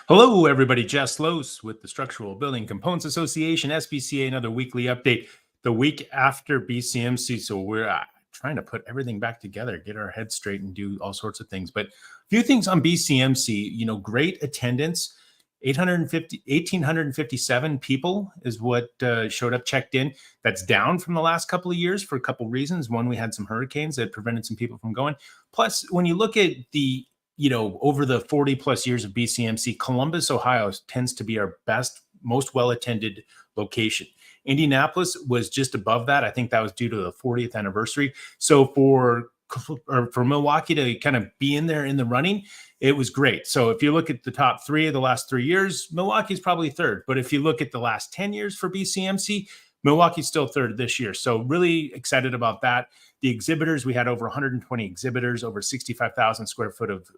Hello, everybody. Jess Lohse with the Structural Building Components Association, SBCA, another weekly update the week after BCMC. So we're trying to put everything back together, get our heads straight and do all sorts of things. But a few things on BCMC, great attendance. 1,857 people is what showed up, checked in. That's down from the last couple of years for a couple of reasons. One, we had some hurricanes that prevented some people from going. Plus, when you look at the over the 40 plus years of BCMC, Columbus, Ohio tends to be our best, most well-attended location. Indianapolis was just above that. I think that was due to the 40th anniversary. So for Milwaukee to kind of be in there in the running, it was great. So if you look at the top three of the last 3 years, Milwaukee's probably third. But if you look at the last 10 years for BCMC, Milwaukee's still third this year. So really excited about that. The exhibitors, we had over 120 exhibitors, over 65,000 square foot of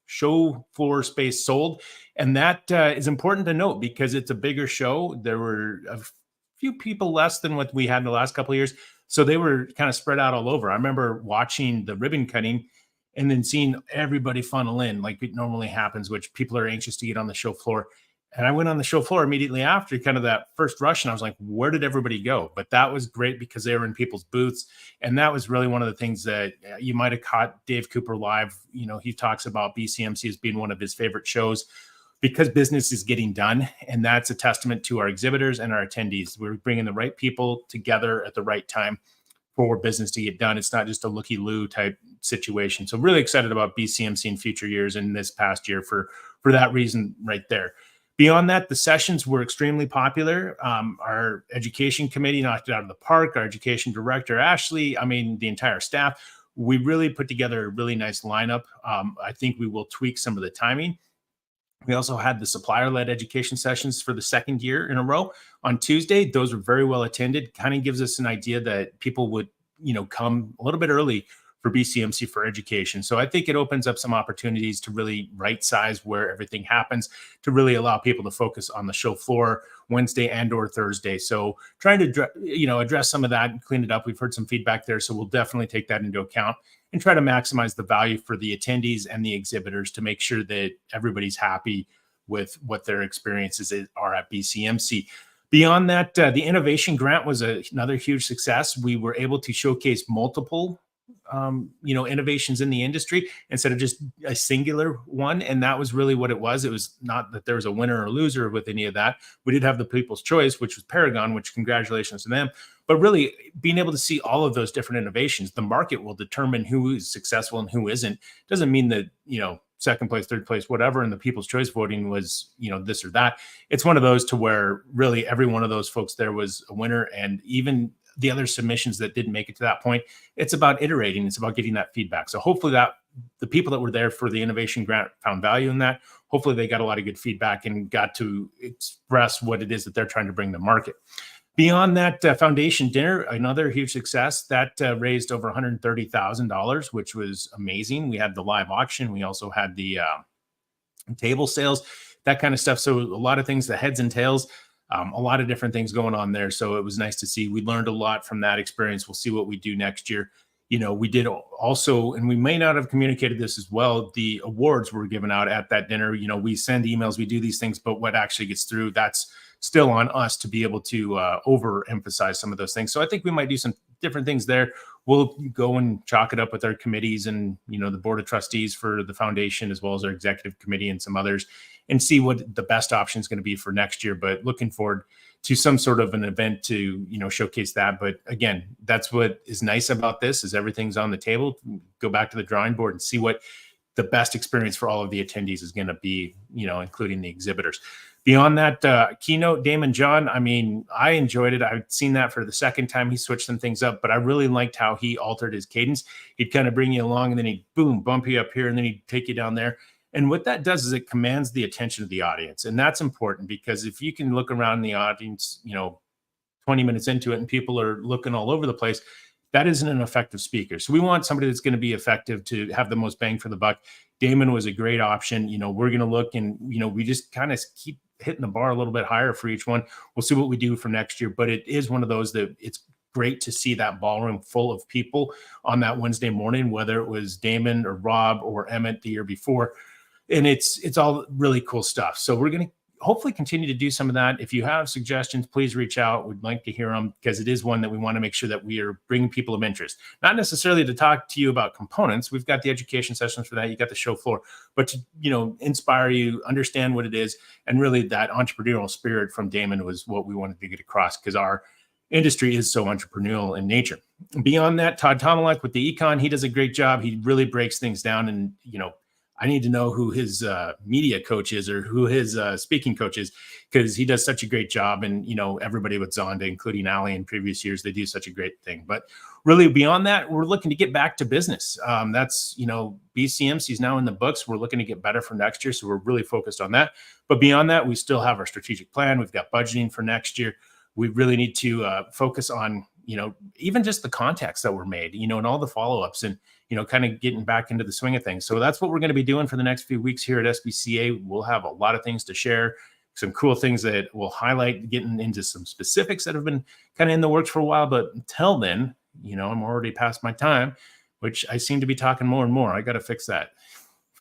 show floor space sold. And that is important to note because it's a bigger show. There were a few people less than what we had in the last couple of years. So they were kind of spread out all over. I remember watching the ribbon cutting and then seeing everybody funnel in like it normally happens, which people are anxious to get on the show floor. And I went on the show floor immediately after kind of that first rush. And I was like, where did everybody go? But that was great because they were in people's booths. And that was really one of the things that you might have caught Dave Cooper live. He talks about BCMC as being one of his favorite shows because business is getting done. And that's a testament to our exhibitors and our attendees. We're bringing the right people together at the right time for business to get done. It's not just a looky-loo type situation. So really excited about BCMC in future years and this past year for that reason right there. Beyond that, the sessions were extremely popular. Our education committee knocked it out of the park. Our education director, Ashley, the entire staff, we really put together a really nice lineup. I think we will tweak some of the timing. We also had the supplier-led education sessions for the second year in a row on Tuesday. Those were very well attended. Kind of gives us an idea that people would, come a little bit early for BCMC for education. So I think it opens up some opportunities to really right size where everything happens to really allow people to focus on the show floor Wednesday and or Thursday. So trying to, address some of that and clean it up. We've heard some feedback there. So we'll definitely take that into account and try to maximize the value for the attendees and the exhibitors to make sure that everybody's happy with what their experiences are at BCMC. Beyond that, the innovation grant was another huge success. We were able to showcase multiple innovations in the industry instead of just a singular one. And that was really what it was. It was not that there was a winner or loser with any of that. We did have the People's Choice, which was Paragon, which congratulations to them. But really being able to see all of those different innovations, the market will determine who is successful and who isn't. Doesn't mean that, second place, third place, whatever, and the People's Choice voting was, this or that. It's one of those to where really every one of those folks there was a winner. And even the other submissions that didn't make it to that point, it's about iterating. It's about getting that feedback. So hopefully that the people that were there for the innovation grant found value in that. Hopefully they got a lot of good feedback and got to express what it is that they're trying to bring to market. Beyond that, foundation dinner, another huge success that raised over $130,000, which was amazing. We had the live auction. We also had the table sales, that kind of stuff. So a lot of things, the heads and tails, a lot of different things going on there. So it was nice to see. We learned a lot from that experience. We'll see what we do next year. We did also, and we may not have communicated this as well, the awards were given out at that dinner. We send emails, we do these things, but what actually gets through, that's still on us to be able to overemphasize some of those things. So I think we might do some different things there. We'll go and chalk it up with our committees and, the board of trustees for the foundation, as well as our executive committee and some others, and see what the best option is going to be for next year. But looking forward to some sort of an event to, showcase that. But again, that's what is nice about this is everything's on the table. Go back to the drawing board and see what the best experience for all of the attendees is going to be, including the exhibitors. Beyond that, keynote, Damon John, I enjoyed it. I've seen that for the second time. He switched some things up, but I really liked how he altered his cadence. He'd kind of bring you along and then he'd boom, bump you up here, and then he'd take you down there. And what that does is it commands the attention of the audience. And that's important because if you can look around the audience, 20 minutes into it and people are looking all over the place, that isn't an effective speaker. So we want somebody that's going to be effective to have the most bang for the buck. Damon was a great option. We're going to look and, we just kind of keep hitting the bar a little bit higher for each one. We'll see what we do for next year, but it is one of those that it's great to see that ballroom full of people on that Wednesday morning, whether it was Damon or Rob or Emmett the year before. and it's all really cool stuff. So we're going to hopefully continue to do some of that. If you have suggestions, please reach out. We'd like to hear them, because it is one that we want to make sure that we are bringing people of interest, not necessarily to talk to you about components. We've got the education sessions for that. You got the show floor, but to, inspire you, understand what it is. And really that entrepreneurial spirit from Damon was what we wanted to get across, because our industry is so entrepreneurial in nature. Beyond that, Todd Tomalak with the econ, he does a great job. He really breaks things down, and, I need to know who his media coach is, or who his speaking coach is, because he does such a great job. And, everybody with Zonda, including Ali in previous years, they do such a great thing. But really beyond that, we're looking to get back to business. That's, BCMC is now in the books. We're looking to get better for next year. So we're really focused on that. But beyond that, we still have our strategic plan. We've got budgeting for next year. We really need to focus on, even just the contacts that were made, and all the follow-ups, and, kind of getting back into the swing of things. So that's what we're going to be doing for the next few weeks here at SBCA. We'll have a lot of things to share, some cool things that we'll highlight, getting into some specifics that have been kind of in the works for a while. But until then, I'm already past my time, which I seem to be talking more and more. I got to fix that.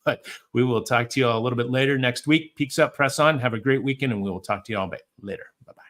But we will talk to you all a little bit later next week. Peaks up, press on. Have a great weekend, and we will talk to you all later. Bye-bye.